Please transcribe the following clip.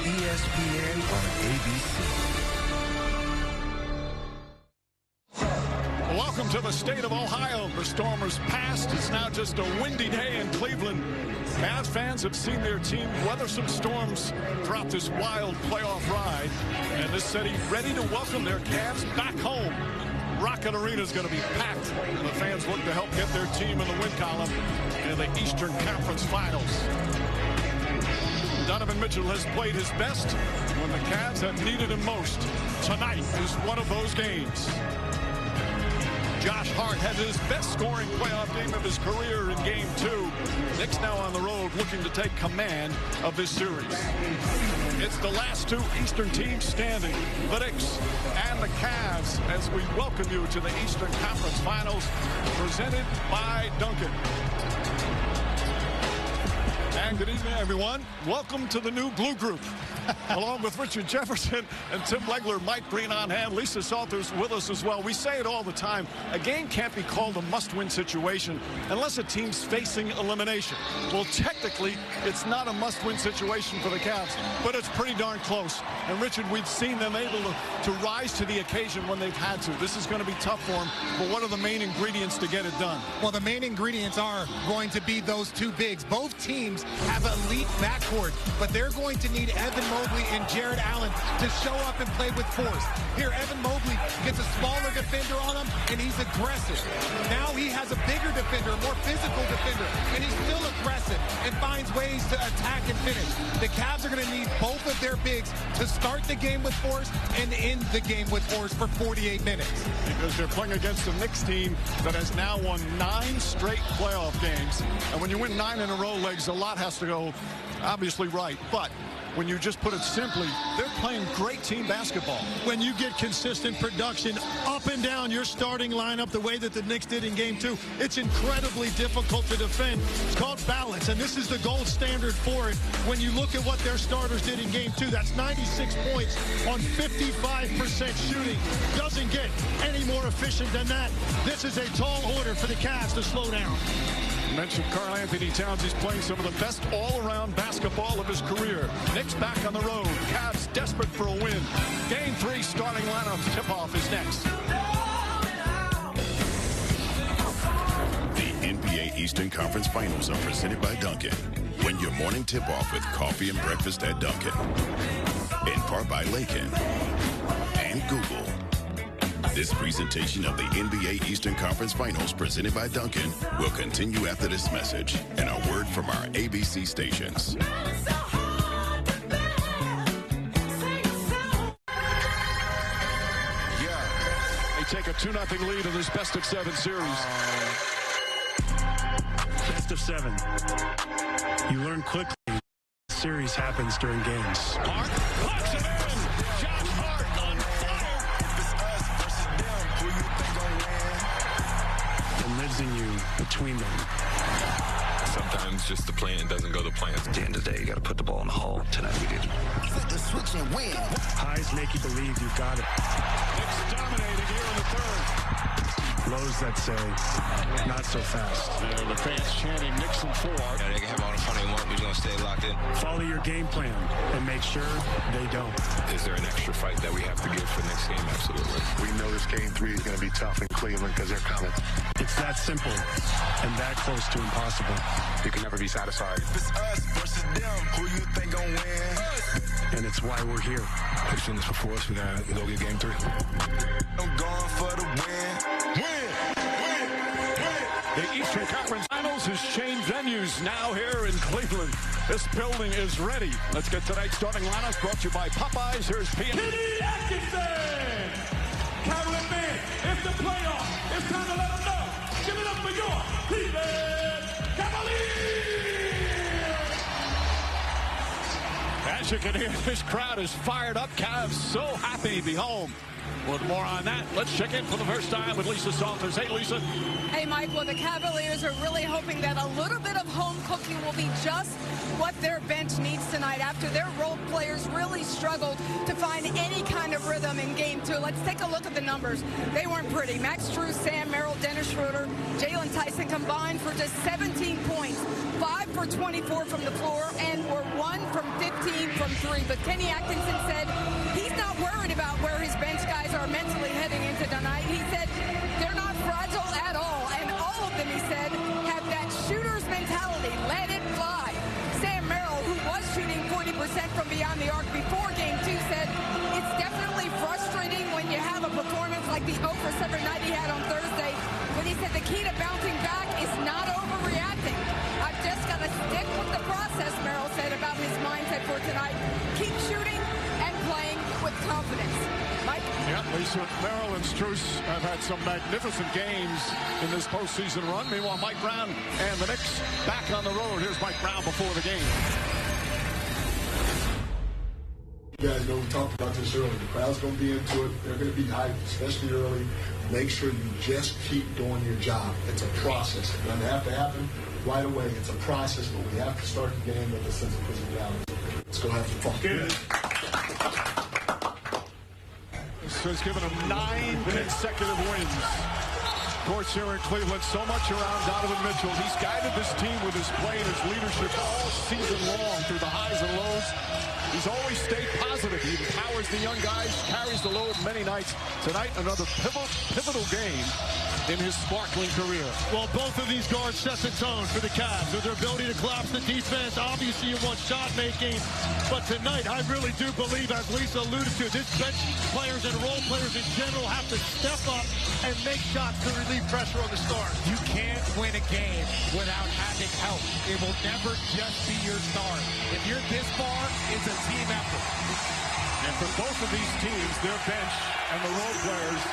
ESPN on ABC. Welcome to the state of Ohio. The Stormers past. It's now just a windy day in Cleveland. Cavs fans have seen their team weather some storms throughout this wild playoff ride. And this city ready to welcome their Cavs back home. Rocket Arena is going to be packed. The fans look to help get their team in the win column in the Eastern Conference Finals. Donovan Mitchell has played his best when the Cavs have needed him most. Tonight is one of those games. Josh Hart had his best scoring playoff game of his career in Game 2. Knicks now on the road looking to take command of this series. It's the last two Eastern teams standing, the Knicks and the Cavs, as we welcome you to the Eastern Conference Finals, presented by Duncan. And good evening, everyone. Welcome to the new Blue Group. Along with Richard Jefferson and Tim Legler, Mike Breen on hand, Lisa Salters with us as well. We say it all the time, a game can't be called a must-win situation unless a team's facing elimination. Well, technically, it's not a must-win situation for the Cavs, but it's pretty darn close. And Richard, we've seen them able to rise to the occasion when they've had to. This is going to be tough for them, but what are the main ingredients to get it done? Well, the main ingredients are going to be those two bigs. Both teams have elite backcourt, but they're going to need Evan Mobley and Jared Allen to show up and play with force. Here, Evan Mobley gets a smaller defender on him, and he's aggressive. Now he has a bigger defender, a more physical defender, and he's still aggressive and finds ways to attack and finish. The Cavs are going to need both of their bigs to start the game with force and end the game with force for 48 minutes. Because they're playing against a Knicks team that has now won 9 straight playoff games. And when you win 9 in a row, legs, a lot has to go obviously right. But when you just put it simply, they're playing great team basketball. When you get consistent production up and down your starting lineup the way that the Knicks did in Game 2, it's incredibly difficult to defend. It's called balance, and this is the gold standard for it. When you look at what their starters did in Game 2, that's 96 points on 55% shooting. Doesn't get any more efficient than that. This is a tall order for the Cavs to slow down. You mentioned Karl Anthony Towns. He's playing some of the best all-around basketball of his career. Knicks back on the road. Cavs desperate for a win. Game 3 starting lineup tip-off is next. The NBA Eastern Conference Finals are presented by Duncan. Win your morning tip-off with coffee and breakfast at Duncan. In part by Lakin and Google. This presentation of the NBA Eastern Conference Finals presented by Duncan will continue after this message and a word from our ABC stations. They take a 2-0 lead in this best-of-7 series. Best of 7. You learn quickly. Series happens during games. Hart locks it in. Josh Hart on fire. It's us versus them. Who you think gonna win? And lives in you between them. Sometimes just the plan doesn't go to plan. At the end of the day, you got to put the ball in the hole. Tonight we did. Flip the switch and win. Highs make you believe you've got it. Knicks dominating here in the third. Lows that say, not so fast. There, the fans chanting Knicks in 4. Yeah, they can have all the fun they want. We're going to stay locked in. Follow your game plan and make sure they don't. Is there an extra fight that we have to give for next game? Absolutely. We know this game 3 is going to be tough in Cleveland because they're coming. It's that simple and that close to impossible. You can never be satisfied. It's us versus them. Who you think gonna win? And it's why we're here. They've seen this before, so we got to go get game 3. I'm going for the win. Win! The Eastern Conference Finals has changed venues now here in Cleveland. This building is ready. Let's get tonight's starting lineup brought to you by Popeyes. Here's P. Kenny Atkinson! Cavaliers fans, it's the playoffs. It's time to let them know. Give it up for your Cleveland Cavaliers! As you can hear, this crowd is fired up. Cavs so happy to be home. With more on that, let's check in for the first time with Lisa Salters. Hey, Lisa. Hey, Mike. Well, the Cavaliers are really hoping that a little bit of home cooking will be just what their bench needs tonight after their role players really struggled to find any kind of rhythm in Game 2. Let's take a look at the numbers. They weren't pretty. Max Strus, Sam Merrill, Dennis Schroeder, Jalen Tyson combined for just 17 points, 5 for 24 from the floor, and were 1 from 15 14 from 3. But Kenny Atkinson said he's not worried about where his bench guys are mentally heading into tonight. He said they're not fragile at all. And all of them, he said, have that shooter's mentality. Let it fly. Sam Merrill, who was shooting 40% from beyond the arc before Game 2, said it's definitely frustrating when you have a performance like the 0 for 7 night he had on Thursday. But he said the key to bouncing back is not overreacting. I've just got to stick with the process, Merrill said about his mindset for tonight. Keep shooting and playing with confidence. Mike? Yeah, Lisa, Merrill and Strus have had some magnificent games in this postseason run. Meanwhile, Mike Brown and the Knicks back on the road. Here's Mike Brown before the game. You guys know we talked about this earlier. The crowd's going to be into it. They're going to be hyped, especially early. Make sure you just keep doing your job. It's a process. It doesn't have to happen right away. It's a process, but we have to start the game with a sense of physicality. Let's go have some fun. This has given them 9 consecutive wins. Of course, here in Cleveland, so much around Donovan Mitchell. He's guided this team with his play and his leadership all season long through the highs and lows. He's always stayed positive. He empowers the young guys, carries the load many nights. Tonight, another pivotal game in his sparkling career. Well, both of these guards set the tone for the Cavs with their ability to collapse the defense. Obviously, you want shot making. But tonight, I really do believe, as Lisa alluded to, this bench players and role players in general have to step up and make shots to relieve pressure on the stars. You can't win a game without having help. It will never just be your star. If you're this far, it's a team effort. And for both of these teams, their bench and the role players